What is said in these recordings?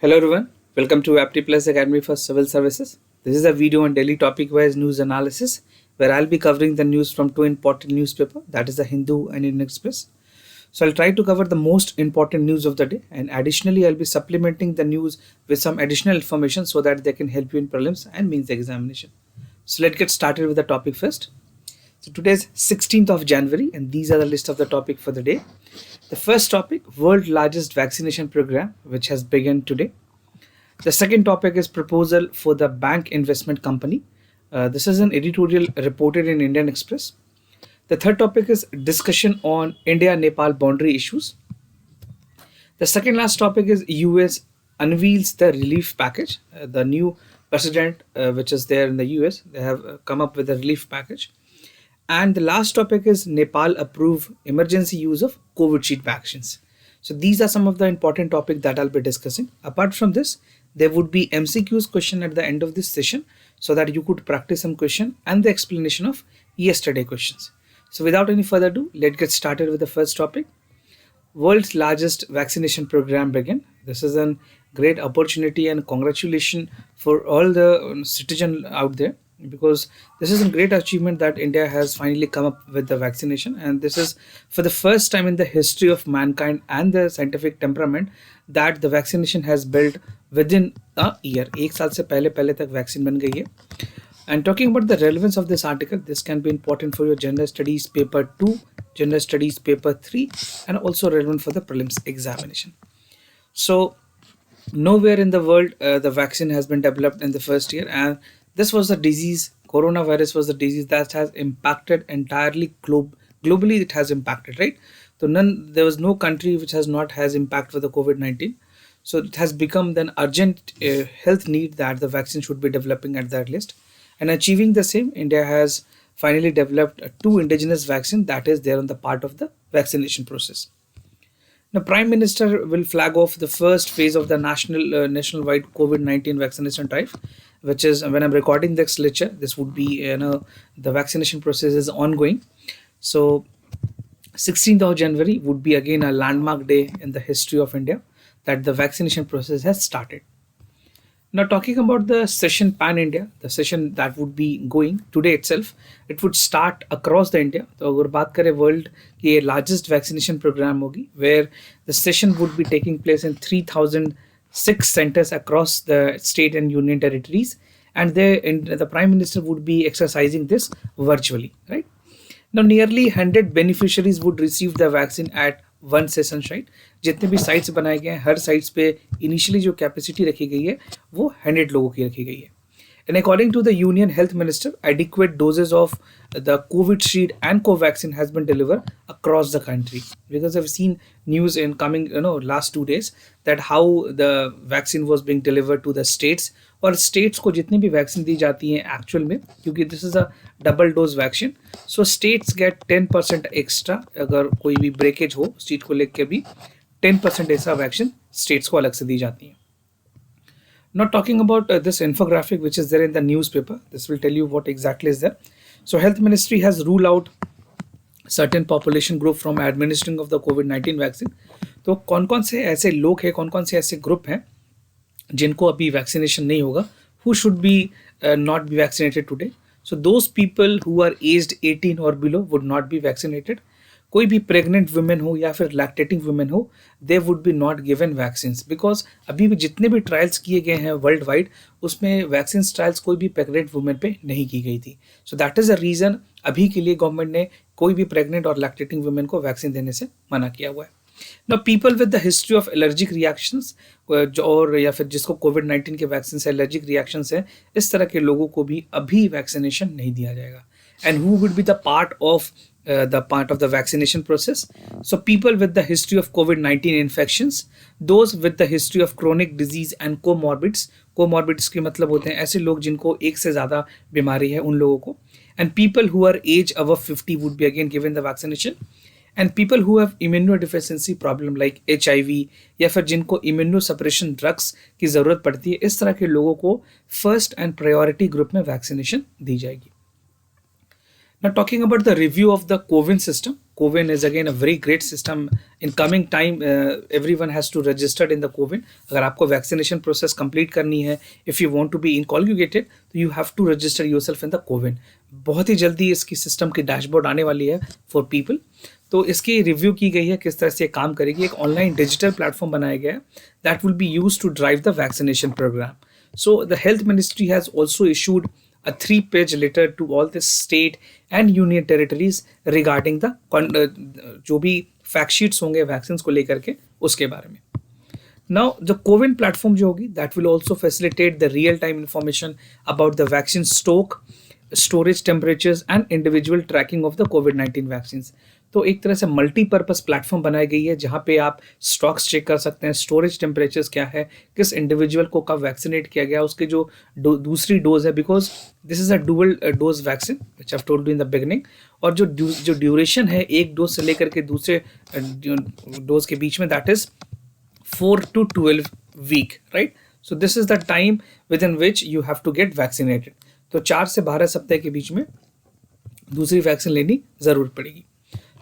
Hello everyone, welcome to Apti Plus Academy for Civil Services. This is a video on daily topic-wise news analysis where I'll be covering the news from two important newspapers, that is the Hindu and Indian Express. So I'll try to cover the most important news of the day, and additionally I'll be supplementing the news with some additional information so that they can help you in prelims and mains examination. So let's get started with the topic first. So today is 16th of January and these are the list of the topic for the day. The first topic, world largest vaccination program, which has begun today. The second topic is proposal for the bank investment company. This is an editorial reported in Indian Express. The third topic is discussion on India-Nepal boundary issues. The second last topic is US unveils the relief package. The new president, which is there in the US, they have come up with a relief package. And the last topic is Nepal approve emergency use of Covishield vaccines. So these are some of the important topics that I'll be discussing. Apart from this, there would be MCQs question at the end of this session so that you could practice some question and the explanation of yesterday questions. So without any further ado, let's get started with the first topic. World's largest vaccination program began. This is a great opportunity and congratulations for all the citizens out there, because this is a great achievement that India has finally come up with the vaccination, and this is for the first time in the history of mankind and the scientific temperament that the vaccination has built within a year. एक साल से पहले तक vaccine बन गई है. And talking about the relevance of this article, this can be important for your general studies paper 2, general studies paper 3, and also relevant for the prelims examination. So nowhere in the world the vaccine has been developed in the first year, and this was the disease, coronavirus was the disease that has impacted entirely globally. It has impacted, right? So there was no country which has impact with the COVID-19. So it has become then urgent health need that the vaccine should be developing at that list. And achieving the same, India has finally developed 2 indigenous vaccine that is there on the part of the vaccination process. The Prime Minister will flag off the first phase of the nationwide COVID-19 vaccination drive, which is when I'm recording this lecture, this would be, the vaccination process is ongoing. So 16th of January would be again a landmark day in the history of India that the vaccination process has started. Now talking about the session Pan India, the session that would be going today itself, it would start across the India. तो अगर बात करें world की largest vaccination program होगी, where the session would be taking place in 3006 centers across the state and union territories, and the Prime Minister would be exercising this virtually, right? Now nearly 100 beneficiaries would receive the vaccine at one session site. जितने भी sites बनाए गए हैं, हर sites पे initially जो capacity रखी गई है वो 100 लोगों की रखी गई है. And according to the Union Health Minister, adequate doses of the Covishield and Covaxin has been delivered across the country. Because I've seen news in coming, last 2 days that how the vaccine was being delivered to the states. और states को जितनी भी vaccine दी जाती है actual में, क्योंकि this is a double dose vaccine, so states get 10% extra. अगर कोई भी ब्रेकेज हो स्टेट को लेकर भी 10% ऐसा वैक्सीन स्टेट्स को अलग से दी जाती है. Not talking about this infographic which is there in the newspaper, this will tell you what exactly is there. So Health Ministry has ruled out certain population group from administering of the COVID-19 vaccine. तो कौन कौन से ऐसे लोग हैं, कौन कौन से ऐसे ग्रुप हैं जिनको अभी वैक्सीनेशन नहीं होगा, who should be not be vaccinated today. So those people who are aged 18 or below would not be vaccinated. कोई भी प्रेग्नेंट वुमेन हो या फिर लैक्टेटिंग वुमेन हो, दे would B not given vaccines, because अभी भी जितने भी ट्रायल्स किए गए हैं वर्ल्ड वाइड, उसमें वैक्सीन ट्रायल्स कोई भी प्रेग्नेंट वुमेन पे नहीं की गई थी. So that is a reason अभी के लिए गवर्नमेंट ने कोई भी प्रेग्नेंट और लैक्टेटिंग वुमेन को वैक्सीन देने से मना किया हुआ है. Now people with the history of allergic reactions और या फिर जिसको कोविड-19 के वैक्सीन से एलर्जिक रिएक्शंस है, इस तरह के लोगों को भी अभी वैक्सीनेशन नहीं दिया जाएगा. And who would be the part of the vaccination process? So people with the history of COVID-19 infections, those with the history of chronic disease and comorbids के मतलब होते हैं ऐसे लोग जिनको एक से ज़्यादा बीमारी है उन लोगों को. And people who are age above 50 would be again given the vaccination. And people who have immunodeficiency problem like HIV या फिर जिनको immunosuppression drugs की ज़रूरत पड़ती है, इस तरह के लोगों को फर्स्ट एंड प्रायोरिटी ग्रुप में वैक्सीनेशन दी जाएगी. Now talking about the review of the CoWIN system, CoWIN is again a very great system. In coming time, everyone has to register in the CoWIN. अगर आपको vaccination process complete करनी है, if you want to be inculcated, तो you have to register yourself in the CoWIN. बहुत ही जल्दी इसकी system की dashboard आने वाली है फॉर पीपल. तो इसकी रिव्यू की गई है किस तरह से काम करेगी. एक ऑनलाइन डिजिटल प्लेटफॉर्म बनाया गया है that will be used to drive the vaccination programme. So the health ministry has also issued a 3-page letter to all the state and union territories regarding the जो भी fact sheets होंगे vaccine को लेकर के उसके बारे में. Now the CoWIN platform जो होगी that will also facilitate the real time information about the vaccine stock, storage temperatures and individual tracking of the COVID-19 vaccines. तो एक तरह से मल्टीपर्पस प्लेटफॉर्म बनाई गई है जहाँ पे आप स्टॉक्स चेक कर सकते हैं, स्टोरेज टेम्परेचर्स क्या है, किस इंडिविजुअल को कब वैक्सीनेट किया गया, उसके जो दूसरी डोज है, because this is a dual dose vaccine which I told you in the beginning. और जो ड्यूरेशन है एक डोज से लेकर के दूसरे डोज के बीच में that is 4 to 12 week, right. So this is the time within which you have to get vaccinated. तो 4 से 12 सप्ताह के बीच में दूसरी वैक्सीन लेनी जरूर पड़ेगी.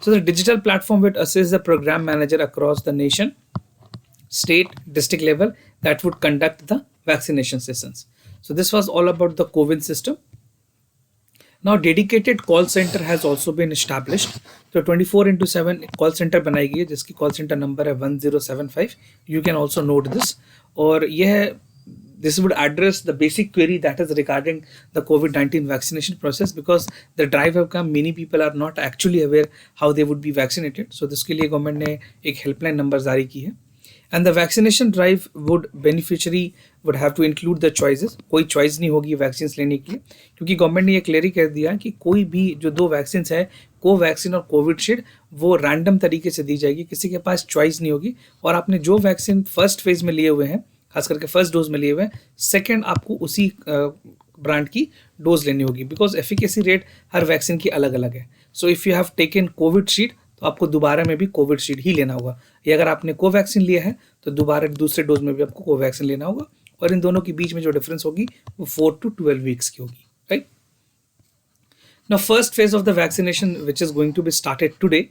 So the digital platform will assist the program manager across the nation, state, district level that would conduct the vaccination sessions. So this was all about the CoWIN system. Now dedicated call center has also been established. So 24/7 call center बनाई गई है जिसकी call center number है 1075. You can also note this. और यह this would address the basic query that is regarding the COVID-19 vaccination process, because the drive have come, many people are not actually aware how they would be vaccinated. So this के लिए government ने एक helpline number जारी की है. And the vaccination drive would beneficiary would have to include the choices. कोई choice नहीं होगी वैक्सीन लेने के लिए, क्योंकि गवर्नमेंट ने ये क्लियर कर दिया कि कोई भी जो 2 वैक्सीन है कोवैक्सीन और कोविशील्ड वो रैंडम तरीके से दी जाएगी, किसी के पास चॉइस नहीं होगी. और आपने जो वैक्सीन फर्स्ट फेज में लिए हुए हैं, खास करके फर्स्ट डोज में लिए हुए हैं, सेकेंड आपको उसी ब्रांड की डोज लेनी होगी, because efficacy rate her vaccine की अलग अलग है. So if you have taken Covishield तो आपको दोबारा में भी कोविशील्ड ही लेना होगा. या अगर आपने कोवैक्सीन लिया है तो दोबारा दूसरे डोज में भी आपको कोवैक्सीन लेना होगा. और इन दोनों के बीच में जो डिफरेंस होगी वो 4 to 12 वीक्स की होगी, right. Now first phase of the vaccination which is going to be started today,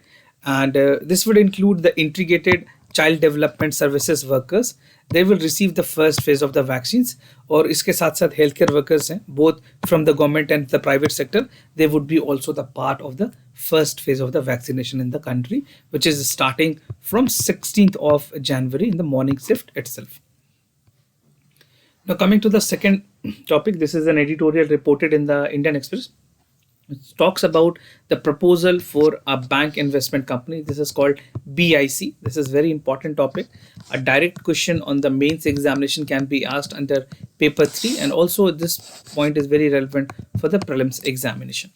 and this would include the integrated child development services workers. They will receive the first phase of the vaccines. और इसके साथ साथ healthcare workers हैं, both from the government and the private sector, they would be also the part of the first phase of the vaccination in the country, which is starting from 16th of January in the morning shift itself. Now coming to the second topic, this is an editorial reported in the Indian Express. It talks about the proposal for a bank investment company. This is called BIC. This is very important topic. A direct question on the mains examination can be asked under paper 3, and also this point is very relevant for the prelims examination.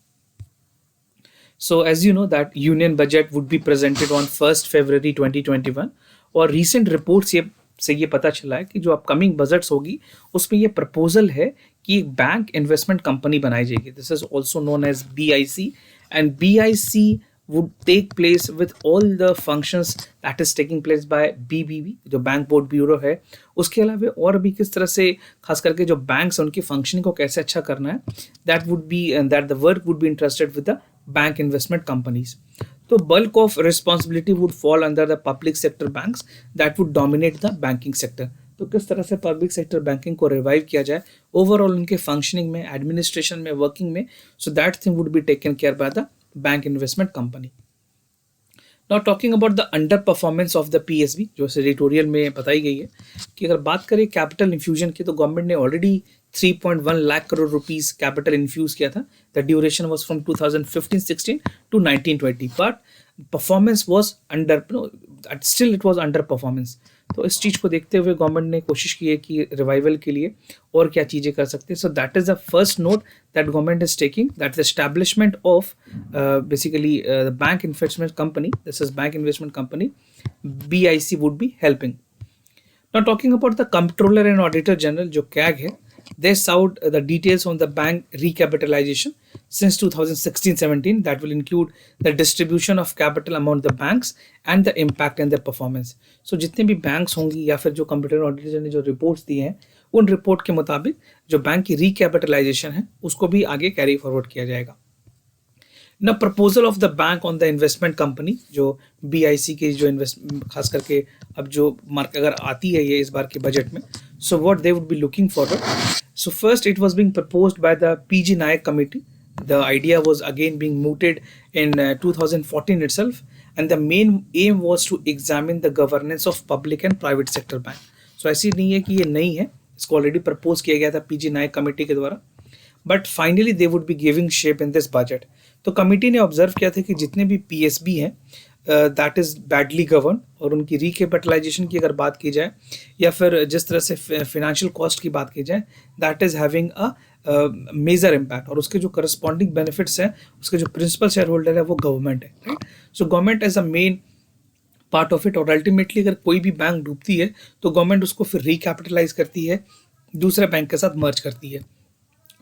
So as you know that union budget would be presented on 1st February 2021, और recent reports से ये पता चला है कि जो upcoming budgets होगी उसमें ये प्रपोजल है कि एक बैंक इन्वेस्टमेंट कंपनी बनाई जाएगी. This is also known as BIC, and BIC would take place with all the functions that is taking place by BBB, जो बैंक बोर्ड ब्यूरो है. उसके अलावा और भी किस तरह से खास करके जो बैंक्स हैं उनकी फंक्शनिंग को कैसे अच्छा करना है, that the work would be entrusted with the bank investment companies. तो bulk of responsibility would fall under the public sector banks that would dominate the banking sector. तो किस तरह से पब्लिक सेक्टर बैंकिंग को रिवाइव किया जाए overall उनके functioning में, एडमिनिस्ट्रेशन में, वर्किंग में. So that thing would be taken care by the bank investment company. Now talking about the under performance of the PSB, जो एडिटोरियल में बताई गई है कि अगर बात करें कैपिटल इन्फ्यूजन की, तो गवर्नमेंट ने already 3.1 lakh crore rupees capital infuse किया था. The duration was from 2015-16 to 19-20, but performance was still it was under performance. तो इस चीज़ को देखते हुए गवर्नमेंट ने कोशिश की है कि रिवाइवल के लिए और क्या चीज़ें कर सकते हैं. So that is the first note that government is taking, that the establishment of basically the bank investment company. This is bank investment company, BIC would be helping. Now talking about the controller and auditor general, जो CAG है, they sought the details on the bank recapitalization since 2016-17 that will include the distribution of capital among the banks and the impact and their performance. So जितने भी banks होंगी या फिर जो computer auditor ने जो रिपोर्ट्स दी हैं उन रिपोर्ट के मुताबिक जो बैंक की रिकैपिटलाइजेशन है उसको भी आगे कैरी फॉरवर्ड किया जाएगा. न proposal of the bank on the investment company, जो बीआईसी की जो इन्वेस्ट खास करके अब जो मार्क अगर आती है ये इस बार के बजट में, so what they would be looking forward. So first it was being proposed by the PG Nayak committee. The idea was again being mooted in 2014 itself, and the main aim was to examine the governance of public and private sector bank. So ऐसी नहीं है कि ये नई है, इसको already propose किया गया था पीजी नायक कमेटी के द्वारा, but finally they would be giving shape in this budget. तो कमेटी ने ऑब्जर्व किया था कि जितने भी पीएसबी हैं दैट इज़ बैडली गवर्न, और उनकी रिकैपिटलाइजेशन की अगर बात की जाए या फिर जिस तरह से फिनेंशियल कॉस्ट की बात की जाए, that is having a major impact, और उसके जो करस्पॉन्डिंग बेनिफिट्स हैं उसके जो प्रिंसिपल शेयर होल्डर है वो गवर्नमेंट है, राइट. So government as a main part of it, और अल्टीमेटली अगर कोई भी बैंक डूबती है तो गवर्नमेंट उसको फिर रिकैपिटलाइज करती है, दूसरे बैंक के साथ मर्ज करती है.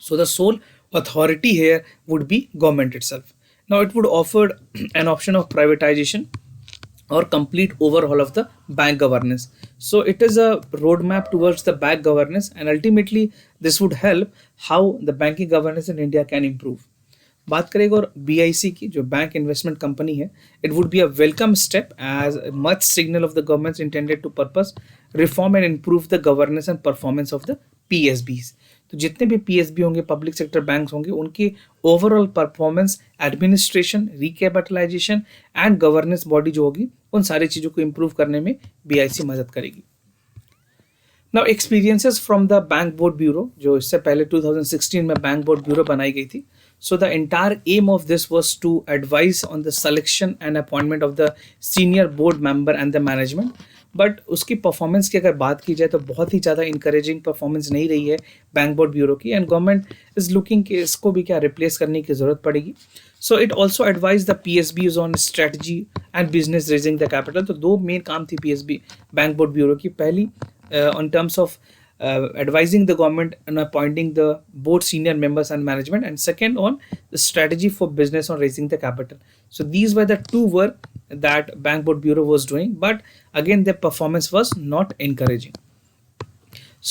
So the sole authority here would be government itself. Now it would offer an option of privatization or complete overhaul of the bank governance. So it is a roadmap towards the bank governance, and ultimately this would help how the banking governance in India can improve. बात करेंगे और BIC की जो bank investment company है, it would be a welcome step as much signal of the government intended to purpose reform and improve the governance and performance of the PSBs. तो जितने भी PSB होंगे, पब्लिक सेक्टर बैंक्स होंगे, उनकी overall performance, administration, recapitalisation and governance body जो होगी, उन सारी चीज़ों को इम्प्रूव करने में BIC मदद करेगी. Now experiences from the bank board bureau, जो इससे पहले 2016 में बैंक बोर्ड ब्यूरो बनाई गई थी. So the entire aim of this was to advise on the selection and appointment of the senior board member and the management. But उसकी performance की अगर बात की जाए तो बहुत ही ज़्यादा इंकरेजिंग परफॉर्मेंस नहीं रही है बैंक बोर्ड ब्यूरो की, एंड गवर्नमेंट इज़ लुकिंग कि इसको भी क्या रिप्लेस करने की ज़रूरत पड़ेगी. So it also advise the PSBs on strategy and business raising the capital. तो दो मेन काम थी PSB बैंक बोर्ड ब्यूरो की. पहली on terms of advising the government and appointing the board senior members and management, and second on the strategy for business on raising the capital. So these were the two work that bank board bureau was doing, but again their performance was not encouraging.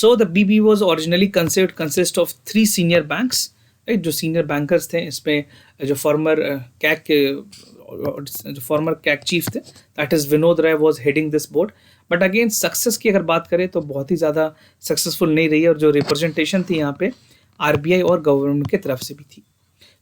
So the BB was originally consist of 3 senior banks, right? जो senior bankers थे इसमें, जो former CAC chief थे, that is Vinod Rai was heading this board. But again success की अगर बात करें तो बहुत ही ज़्यादा सक्सेसफुल नहीं रही है, और जो रिप्रेजेंटेशन थी यहाँ पे RBI और गवर्नमेंट की तरफ से भी थी.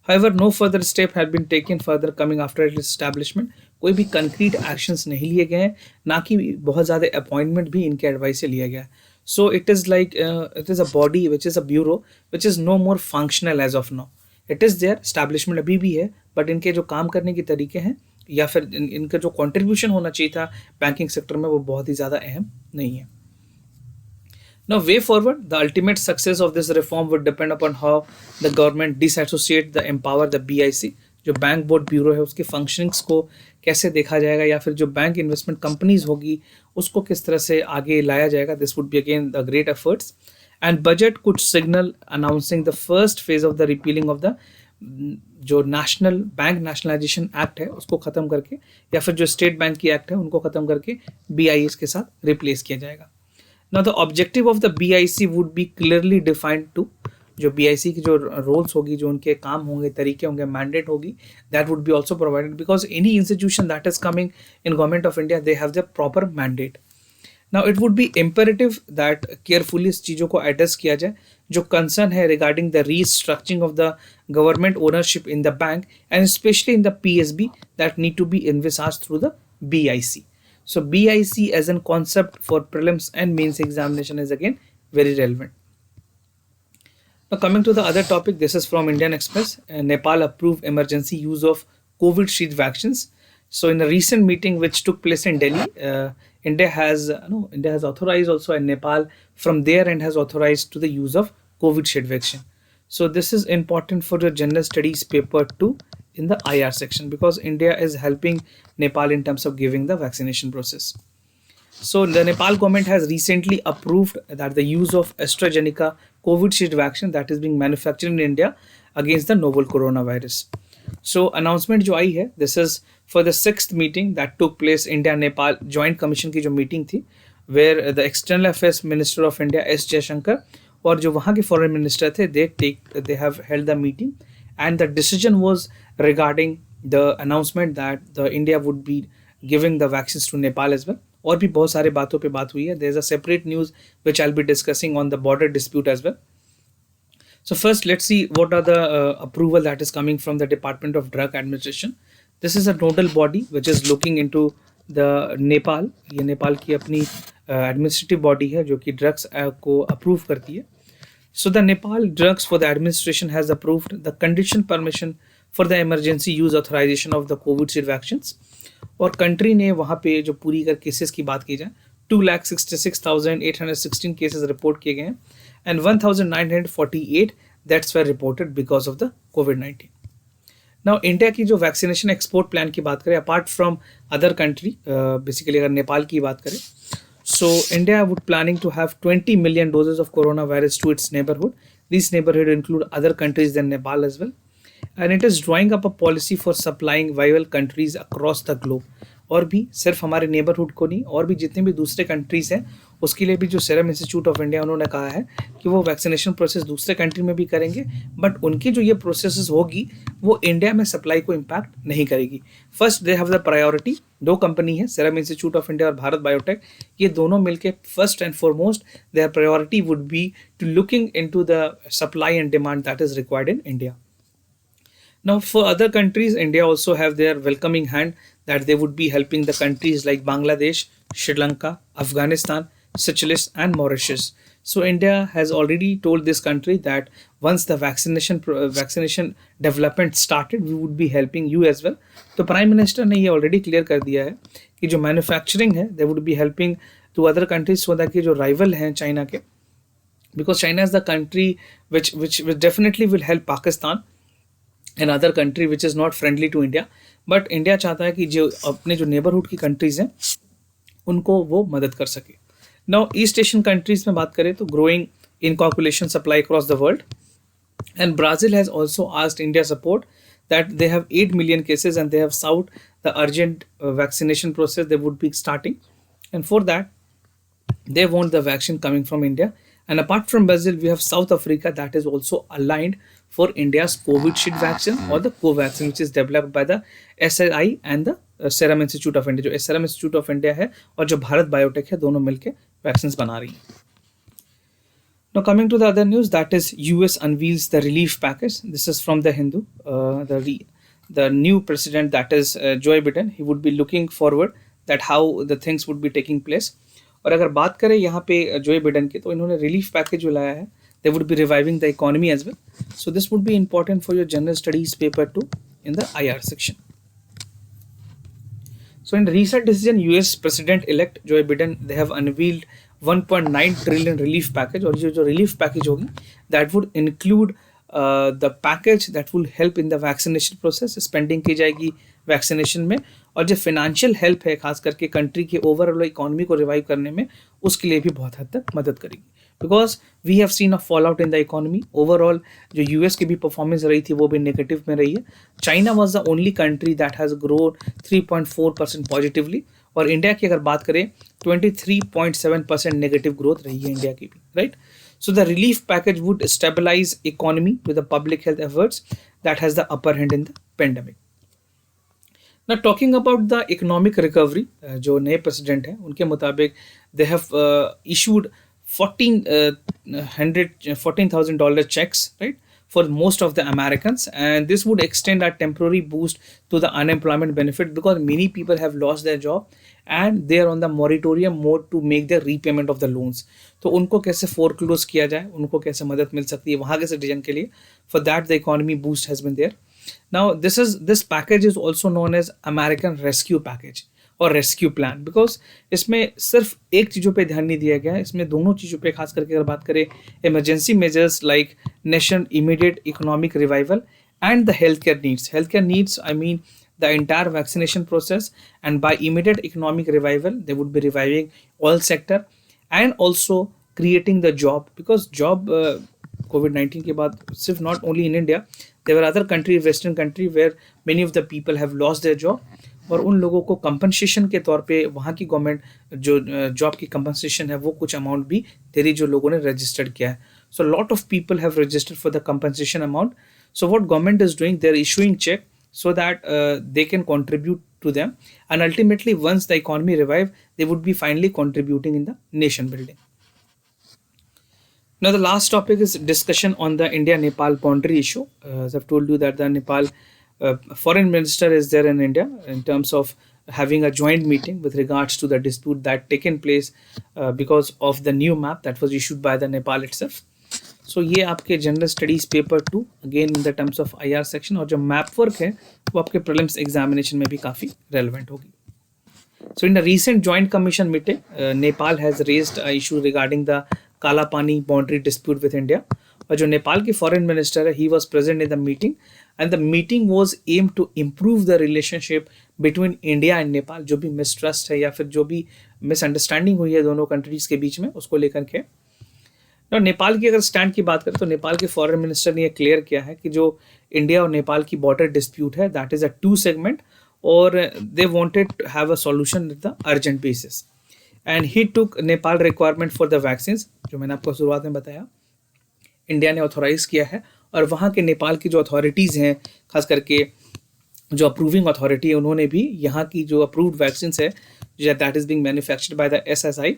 However, no further step had been taken further coming after its establishment. कोई भी कंक्रीट एक्शंस नहीं लिए गए हैं, ना कि बहुत ज़्यादा अपॉइंटमेंट भी इनके एडवाइस से लिया गया. So it is like it is a body which is a bureau which is no more functional as of now. It is there, establishment अभी भी है, बट इनके जो काम करने के तरीके हैं या फिर इनका जो कंट्रीब्यूशन होना चाहिए था बैंकिंग सेक्टर में, वो बहुत ही ज़्यादा अहम नहीं है. Now, way forward, the ultimate success of this reform would depend upon how the government disassociate the empower the BIC. जो बैंक बोर्ड ब्यूरो है उसकी फंक्शनिंग्स को कैसे देखा जाएगा, या फिर जो बैंक इन्वेस्टमेंट कंपनीज होगी उसको किस तरह से आगे लाया जाएगा. This would be again the great efforts, and budget could signal announcing the first phase of the repealing of the जो नेशनल बैंक नेशनलाइजेशन एक्ट है उसको ख़त्म करके, या फिर जो स्टेट बैंक की एक्ट है उनको ख़त्म करके BIS के साथ रिप्लेस किया जाएगा. Now the objective of the BIC would be clearly defined too. जो BIC की जो रोल्स होगी, जो उनके काम होंगे, तरीके होंगे, मैंडेट होगी, that would be also provided, because any institution that is coming in government of India, they have the proper mandate. Now it would be imperative that carefully इस चीज़ों को एड्रेस किया जाए जो कंसर्न है regarding the restructuring of the government ownership in the bank, and especially in the PSB that need to be envisaged through the BIC. So BIC as a concept for prelims and mains examination is again very relevant. Now coming to the other topic, this is from Indian Express. Nepal approved emergency use of Covishield vaccines. So in a recent meeting which took place in Delhi, India has authorized also, and Nepal from their end has authorized to the use of Covishield vaccine. So this is important for the general studies paper 2 in the IR section, because India is helping Nepal in terms of giving the vaccination process. So the Nepal government has recently approved that the use of AstraZeneca Covishield vaccine that is being manufactured in India against the novel coronavirus. So announcement जो आई है, this is for the 6th meeting that took place India Nepal Joint Commission की जो meeting थी, where the External Affairs Minister of India S. Jaishankar और जो वहाँ के foreign minister थे, they have held the meeting, and the decision was regarding the announcement that the India would be giving the vaccines to Nepal as well. और भी बहुत सारे बातों पे बात हुई है. There is a separate news which I'll be discussing on the border dispute as well. So first, let's see what are the approval that is coming from the Department of Drug Administration. This is a nodal body which is looking into the Nepal. ये नेपाल की अपनी administrative body है जो कि drugs को approve करती है. So the Nepal Drugs for the Administration has approved the condition permission for the emergency use authorization of the Covishield vaccines. और कंट्री ने वहाँ पे जो पूरी अगर केसेस की बात की जाए 2,66,816 केसेस रिपोर्ट किए गए हैं and 1,948 deaths were reported because of the covid. Now India की जो वैक्सीनेशन एक्सपोर्ट प्लान की बात करें apart from other country, basically अगर नेपाल की बात करें, so India would planning to have 20 million doses of coronavirus to its neighborhood. These neighborhood include other countries than Nepal as well. And it is drawing up a policy for supplying viable countries across the globe. और भी सिर्फ हमारे neighbourhood को नहीं, और भी जितने भी दूसरे कंट्रीज़ हैं उसके लिए भी जो सीरम इंस्टीट्यूट ऑफ इंडिया उन्होंने कहा है कि वो वैक्सीनेशन प्रोसेस दूसरे कंट्री में भी करेंगे, बट उनकी जो ये प्रोसेस होगी वो इंडिया में सप्लाई को इम्पैक्ट नहीं करेगी. First they have the priority. दो कंपनी है, सीरम इंस्टीट्यूट ऑफ इंडिया और भारत बायोटेक, ये दोनों मिलके first and foremost their priority would be to looking into the supply and demand that is required in India. Now, for other countries, India also have their welcoming hand that they would be helping the countries like Bangladesh, Sri Lanka, Afghanistan, Seychelles, and Mauritius. So, India has already told this country that once the vaccination development started, we would be helping you as well. तो Prime Minister ने ये already clear कर दिया है कि जो manufacturing है, they would be helping to other countries so that कि जो rival हैं China के, because China is the country which definitely will help Pakistan and other country which is not friendly to India, but India चाहता है कि जो अपने जो neighborhood की countries हैं उनको वो मदद कर सके. Now East Asian countries में बात करें तो growing in population supply across the world, and Brazil has also asked India support that they have 8 million cases and they have sought the urgent vaccination process they would be starting, and for that they want the vaccine coming from India. And apart from Brazil, we have South Africa that is also aligned for India's Covishield vaccine or the Covaxin, which is developed by the SRI and the Serum Institute of India. जो Serum Institute of India है और जो Bharat biotech है, दोनों मिलके vaccines बना रही हैं. Now coming to the other news, that is US unveils the relief package. This is from the Hindu. The new president, that is Joe Biden, he would be looking forward that how the things would be taking place. और अगर बात करें यहाँ पे Joe Biden की, तो इन्होंने relief package जो लाया है, they would be reviving the economy as well. So this would be important for your general studies paper 2 in the IR section. So in the recent decision, US President elect Joe Biden, they have unveiled 1.9 trillion relief package, और जो relief package होगी that would include the package that will help in the vaccination process. Spending की जाएगी vaccination में, और जो financial help है खास करके कंट्री के ओवरऑल इकोनॉमी को रिवाइव करने में, उसके लिए भी बहुत हद तक मदद करेगी. Because we have seen a fall out in the economy. Overall जो यूएस की भी परफॉर्मेंस रही थी वो भी नेगेटिव में रही है. China was the only country that has grown 3.4% positively, और इंडिया की अगर बात करें 23.7% नेगेटिव ग्रोथ रही है इंडिया की भी, right. So the relief package would stabilize economy with the public health efforts that has the upper hand in the pandemic. Now talking about the economic recovery, जो नए president हैं उनके मुताबिक they have issued $14,000 checks, right, for most of the Americans, and this would extend a temporary boost to the unemployment benefit because many people have lost their job and they are on the moratorium mode to make the repayment of the loans. तो उनको कैसे foreclose किया जाए, उनको कैसे मदद मिल सकती है वहाँ के सिटीजन के लिए. For that the economy boost has been there. Now this package is also known as American Rescue Package और रेस्क्यू प्लान, बिकॉज इसमें सिर्फ एक चीज़ों पे ध्यान नहीं दिया गया है, इसमें दोनों चीज़ों पे खास करके अगर बात करें emergency measures like nation immediate economic revival and the health care needs I mean the entire vaccination process, and by immediate economic revival they would be reviving all sector and also creating the job, because job COVID-19 के बाद सिर्फ not only in India, there were other country, western country where many of the people have lost their job, और उन लोगों को compensation के तौर पे वहाँ की गवर्नमेंट जो जॉब की कंपनसेशन है वो कुछ अमाउंट भी दे रही जो लोगों ने रजिस्टर्ड किया है. So lot of people have registered for the compensation amount. So what government is doing, they're issuing check so that they can contribute to them, and ultimately once the economy revive, they would be finally contributing in the nation building. Now, the last topic is discussion on the India-Nepal boundary issue. As I've told you that the Nepal foreign minister is there in India in terms of having a joint meeting with regards to the dispute that taken place because of the new map that was issued by the Nepal itself. So ये आपके general studies paper 2 again in the terms of IR section, और जो map work है वो आपके prelims examination में भी काफ़ी रेलेवेंट होगी. So in the recent joint commission meeting, Nepal has raised an issue regarding the Kalapani boundary dispute with India. और जो नेपाल के फॉरेन मिनिस्टर है, he was present in the meeting, and the meeting was aimed to improve the relationship between India and Nepal. जो भी mistrust है या फिर जो भी misunderstanding हुई है दोनों कंट्रीज के बीच में, उसको लेकर के. तो नेपाल की अगर स्टैंड की बात करें तो नेपाल के फॉरेन मिनिस्टर ने ये क्लियर किया है कि जो इंडिया और नेपाल की बॉर्डर डिस्प्यूट है, दैट इज़ अ 2 सेगमेंट, और they wanted to have a solution with the urgent basis. And he took Nepal requirement for the vaccine, जो मैंने आपको शुरुआत में बताया, इंडिया ने ऑथोराइज किया है, और वहाँ के नेपाल की जो अथॉरिटीज़ हैं, खास करके जो अप्रूविंग अथॉरिटी है, उन्होंने भी यहाँ की जो अप्रूव्ड वैक्सीन है that is being manufactured by the SSI,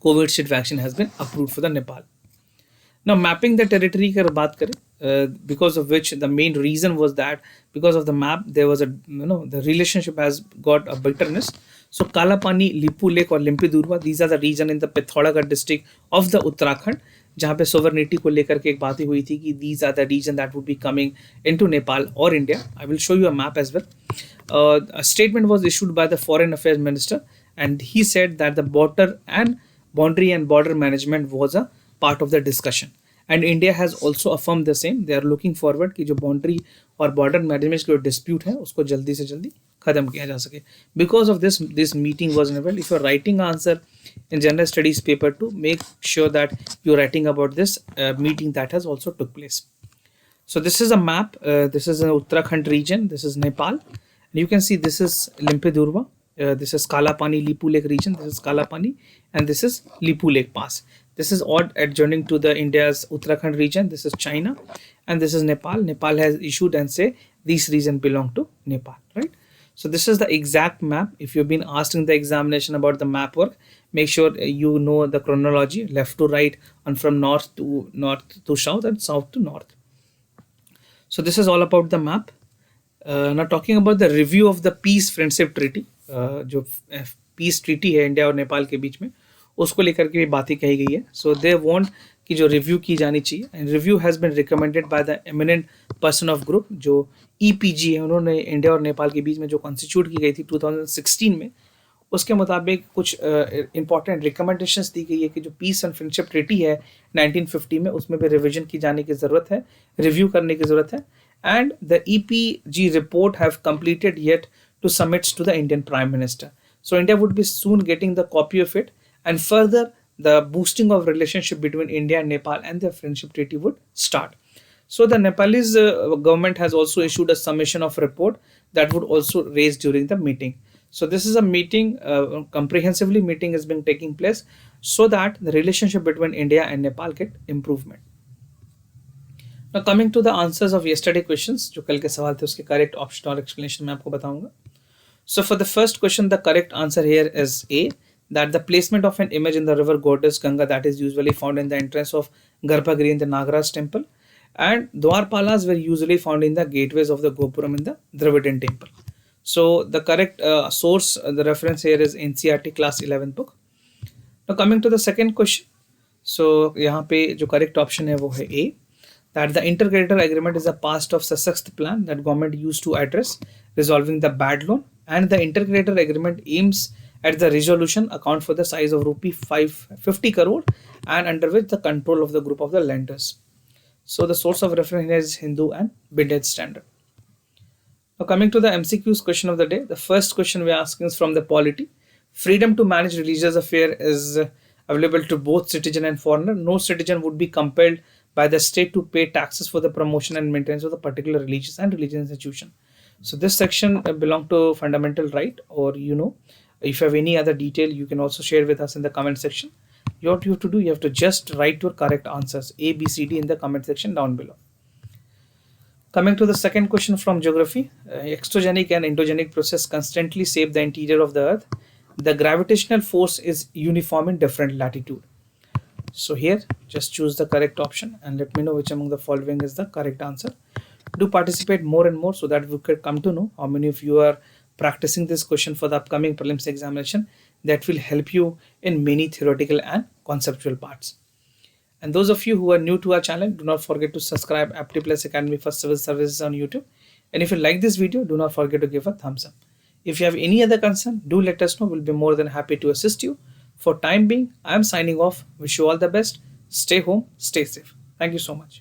Covishield vaccine has been approved for the Nepal. Now, mapping the territory की अगर बात करें, because of which the main reason was that because of the map there was the relationship has got a bitterness. So Kalapani, Lipu Lake और Limpidurwa, these are the region in the Pithoragarh district of the Uttarakhand, जहाँ पे sovereignty को लेकर के एक बात हुई थी कि these are the region that would be coming into Nepal or India. I will show you a map as well. A statement was issued by the Foreign Affairs Minister, and he said that the boundary and border management was a part of the discussion, and India has also affirmed the same. They are looking forward कि जो boundary और border management के जो dispute है उसको जल्दी से जल्दी खत्म किया जा सके. Because of this meeting was enabled. If you are writing answer in general studies paper 2, make sure that you are writing about this meeting that has also took place. So this is a map. This is an Uttarakhand region. This is Nepal. And you can see this is Limpidurwa. This is Kalapani Lipu Lake region. This is Kalapani, and this is Lipu Lake Pass. This is all adjoining to the India's Uttarakhand region. This is China, and this is Nepal. Nepal has issued and say these regions belong to Nepal, right? So this is the exact map. If you've been asked in the examination about the map work, make sure you know the chronology, left to right, and from north to south and south to north. So this is all about the map. Now talking about the review of the peace friendship treaty, जो peace treaty है India और नेपाल के बीच में, उसको लेकर के भी बातें कही गई है. सो दे वांट कि जो रिव्यू की जानी चाहिए, and review has been recommended by the eminent person of group, जो EPG है. उन्होंने इंडिया और नेपाल के बीच में जो कॉन्स्टिट्यूट की गई थी 2016 में, उसके मुताबिक कुछ इंपॉर्टेंट रिकमेंडेशंस दी गई है कि जो पीस एंड फ्रेंडशिप ट्रीटी है 1950 में, उसमें भी रिविजन की जाने की ज़रूरत है, रिव्यू करने की ज़रूरत है. And the EPG report have completed yet to submit to the Indian Prime Minister. So India would be soon getting the copy of it, and further the boosting of relationship between India and Nepal and the friendship treaty would start. So the Nepalese government has also issued a summation of report that would also raised during the meeting. So this is a meeting, comprehensively meeting is being taking place so that the relationship between India and Nepal get improvement. Now coming to the answers of yesterday questions, जो कल के सवाल थे उसके correct option और explanation मैं आपको बताऊंगा. So for the first question, the correct answer here is A, that the placement of an image in the river goddess Ganga that is usually found in the entrance of Garbhagriha in the Nagaraj temple, and Dwarpalas were usually found in the gateways of the Gopuram in the Dravidian temple. So the correct source, the reference here is NCERT class 11th book. Now coming to the second question, so यहाँ पे जो correct option है वो है A, that the intercreditor agreement is a part of Sasakht plan that government used to address resolving the bad loan, and the intercreditor agreement aims at the resolution account for the size of rupee 550 crore and under which the control of the group of the lenders. So the source of reference here is Hindu and Binded Standard. Now coming to the MCQs question of the day, the first question we are asking is from the polity. Freedom to manage religious affair is available to both citizen and foreigner. No citizen would be compelled by the state to pay taxes for the promotion and maintenance of the particular religious and religious institution. So this section belong to fundamental right, or if you have any other detail, you can also share with us in the comment section. What you have to do, you have to just write your correct answers A, B, C, D in the comment section down below. Coming to the second question from geography, exogenic and endogenic process constantly shape the interior of the Earth. The gravitational force is uniform in different latitude. So here, just choose the correct option and let me know which among the following is the correct answer. Do participate more and more so that we could come to know how many of you are practicing this question for the upcoming prelims examination. That will help you in many theoretical and conceptual parts. And those of you who are new to our channel, do not forget to subscribe Apti Plus Academy for Civil Services on YouTube. And if you like this video, do not forget to give a thumbs up. If you have any other concern, do let us know. We'll be more than happy to assist you. For time being, I am signing off. Wish you all the best. Stay home, stay safe. Thank you so much.